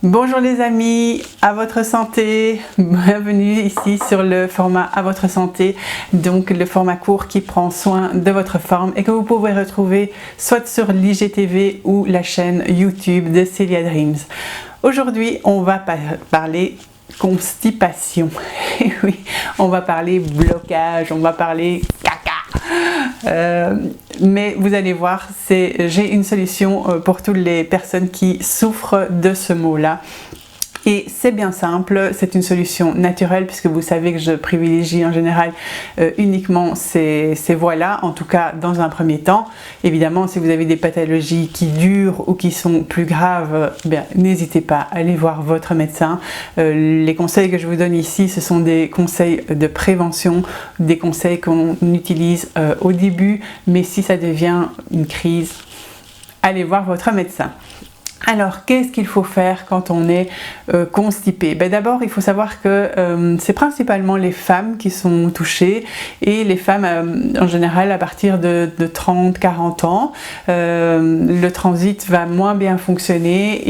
Bonjour les amis, à votre santé, bienvenue ici sur le format à votre santé, donc le format court qui prend soin de votre forme et que vous pouvez retrouver soit sur l'IGTV ou la chaîne YouTube de Celia Dreams. Aujourd'hui on va parler constipation, et oui, on va parler blocage, on va parler caca. Mais vous allez voir, j'ai une solution pour toutes les personnes qui souffrent de ce mot-là. Et c'est bien simple, c'est une solution naturelle puisque vous savez que je privilégie en général uniquement ces voies-là, en tout cas dans un premier temps. Évidemment, si vous avez des pathologies qui durent ou qui sont plus graves, n'hésitez pas à aller voir votre médecin. Les conseils que je vous donne ici, ce sont des conseils de prévention, des conseils qu'on utilise au début, mais si ça devient une crise, allez voir votre médecin. Alors, qu'est-ce qu'il faut faire quand on est constipé? D'abord, il faut savoir que c'est principalement les femmes qui sont touchées et les femmes, en général, à partir de 30-40 ans, le transit va moins bien fonctionner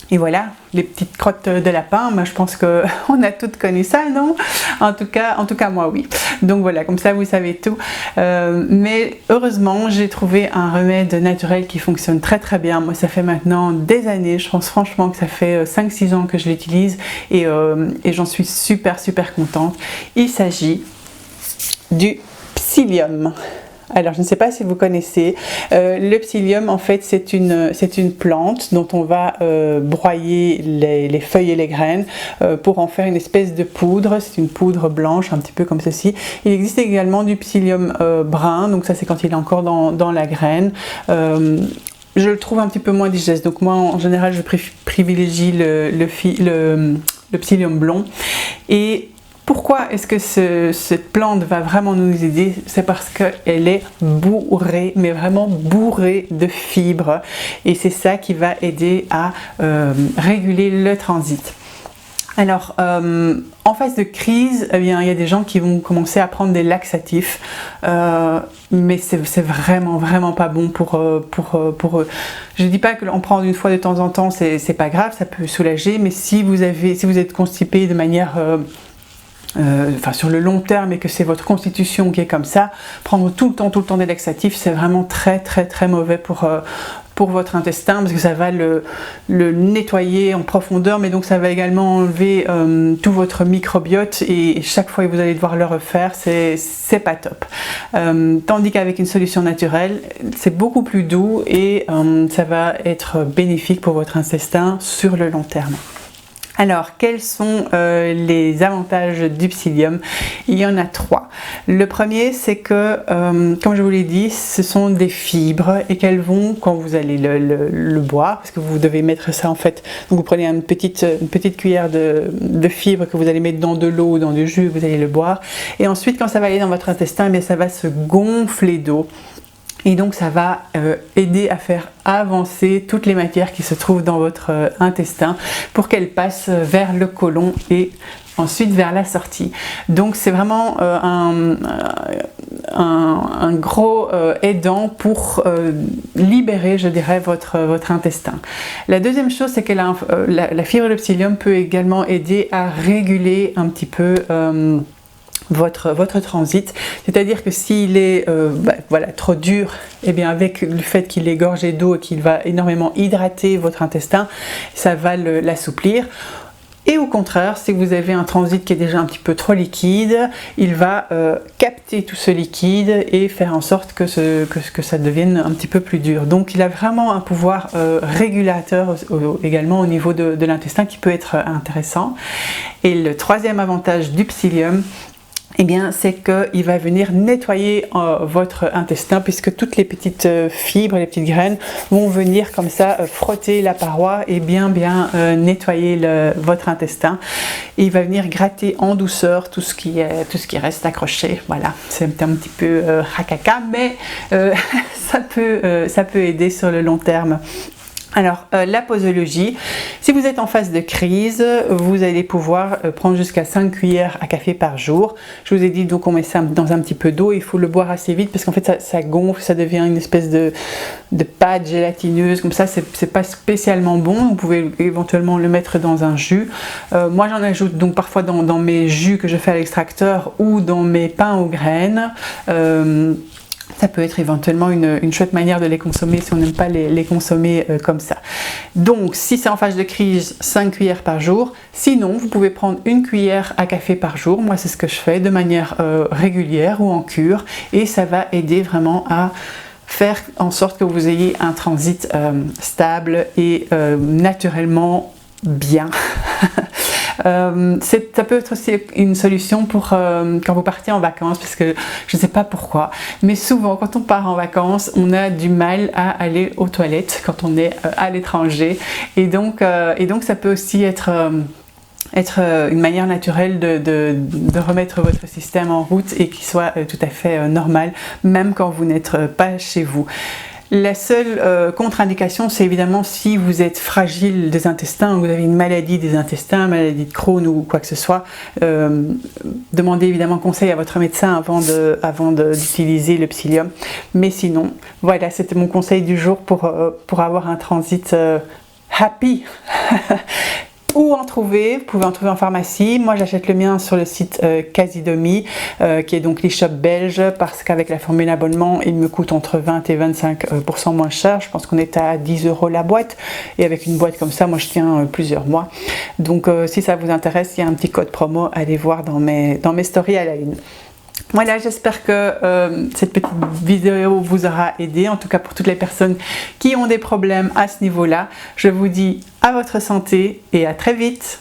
et voilà, les petites crottes de lapin, moi je pense qu'on a toutes connu ça, non? En tout cas moi oui. Donc voilà, comme ça vous savez tout. Mais heureusement, j'ai trouvé un remède naturel qui fonctionne très très bien. Moi ça fait maintenant des années, je pense franchement que ça fait 5-6 ans que je l'utilise et j'en suis super contente. Il s'agit du psyllium. Alors, je ne sais pas si vous connaissez, le psyllium, en fait, c'est une plante dont on va broyer les feuilles et les graines pour en faire une espèce de poudre. C'est une poudre blanche, un petit peu comme ceci. Il existe également du psyllium brun, donc ça, c'est quand il est encore dans la graine. Je le trouve un petit peu moins digeste, donc moi, en général, je privilégie le psyllium blond. Et pourquoi est-ce que cette plante va vraiment nous aider? C'est parce qu'elle est bourrée, mais vraiment bourrée de fibres. Et c'est ça qui va aider à réguler le transit. Alors, en phase de crise, il y a des gens qui vont commencer à prendre des laxatifs, mais c'est vraiment pas bon pour eux. Je ne dis pas que l'on prend une fois de temps en temps, c'est pas grave, ça peut soulager, mais si vous êtes constipé de manière sur le long terme et que c'est votre constitution qui est comme ça, prendre tout le temps des laxatifs, c'est vraiment très mauvais pour votre intestin parce que ça va le nettoyer en profondeur, mais donc ça va également enlever tout votre microbiote et chaque fois que vous allez devoir le refaire, c'est pas top. Tandis qu'avec une solution naturelle, c'est beaucoup plus doux et ça va être bénéfique pour votre intestin sur le long terme. Alors, quels sont les avantages du psyllium? Il y en a 3. Le premier, c'est que, comme je vous l'ai dit, ce sont des fibres et qu'elles vont, quand vous allez le boire, parce que vous devez mettre ça en fait, donc vous prenez une petite cuillère de fibres que vous allez mettre dans de l'eau ou dans du jus, vous allez le boire. Et ensuite, quand ça va aller dans votre intestin, ça va se gonfler d'eau. Et donc ça va aider à faire avancer toutes les matières qui se trouvent dans votre intestin pour qu'elles passent vers le côlon et ensuite vers la sortie. Donc c'est vraiment un gros aidant pour libérer, je dirais, votre intestin. La deuxième chose, c'est que la fibre de psyllium peut également aider à réguler un petit peu votre transit, c'est-à-dire que s'il est trop dur, avec le fait qu'il est gorgé d'eau et qu'il va énormément hydrater votre intestin, ça va l'assouplir. Et au contraire, si vous avez un transit qui est déjà un petit peu trop liquide, il va capter tout ce liquide et faire en sorte que ça devienne un petit peu plus dur. Donc il a vraiment un pouvoir régulateur également au niveau de l'intestin qui peut être intéressant. Et le troisième avantage du psyllium, c'est qu'il va venir nettoyer votre intestin puisque toutes les petites fibres, les petites graines vont venir comme ça frotter la paroi et bien nettoyer votre intestin. Et il va venir gratter en douceur tout ce qui reste accroché. Voilà, c'est un petit peu racaca, mais ça peut aider sur le long terme Alors, la posologie, si vous êtes en phase de crise, vous allez pouvoir prendre jusqu'à 5 cuillères à café par jour. Je vous ai dit, donc on met ça dans un petit peu d'eau. Il faut le boire assez vite parce qu'en fait, ça gonfle, ça devient une espèce de pâte gélatineuse. Comme ça, c'est pas spécialement bon. Vous pouvez éventuellement le mettre dans un jus. Moi, j'en ajoute donc parfois dans mes jus que je fais à l'extracteur ou dans mes pains aux graines. Ça peut être éventuellement une chouette manière de les consommer si on n'aime pas les consommer comme ça. Donc, si c'est en phase de crise, 5 cuillères par jour. Sinon, vous pouvez prendre 1 cuillère à café par jour. Moi, c'est ce que je fais de manière régulière ou en cure. Et ça va aider vraiment à faire en sorte que vous ayez un transit stable et naturellement bien. Ça peut être aussi une solution pour quand vous partez en vacances, parce que je ne sais pas pourquoi, mais souvent quand on part en vacances, on a du mal à aller aux toilettes quand on est à l'étranger, et donc ça peut aussi être une manière naturelle de remettre votre système en route et qu'il soit tout à fait normal, même quand vous n'êtes pas chez vous. La seule contre-indication, c'est évidemment si vous êtes fragile des intestins, ou vous avez une maladie des intestins, maladie de Crohn ou quoi que ce soit. Demandez évidemment conseil à votre médecin avant d'utiliser le psyllium. Mais sinon, voilà, c'était mon conseil du jour pour avoir un transit happy. Où en trouver? Vous pouvez en trouver en pharmacie. Moi, j'achète le mien sur le site Casidomi, qui est donc l'e-shop belge, parce qu'avec la formule abonnement, il me coûte entre 20 et 25% moins cher. Je pense qu'on est à 10 € la boîte. Et avec une boîte comme ça, moi, je tiens plusieurs mois. Donc, si ça vous intéresse, il y a un petit code promo. Allez voir dans mes stories à la une. Voilà, j'espère que cette petite vidéo vous aura aidé, en tout cas pour toutes les personnes qui ont des problèmes à ce niveau-là. Je vous dis à votre santé et à très vite.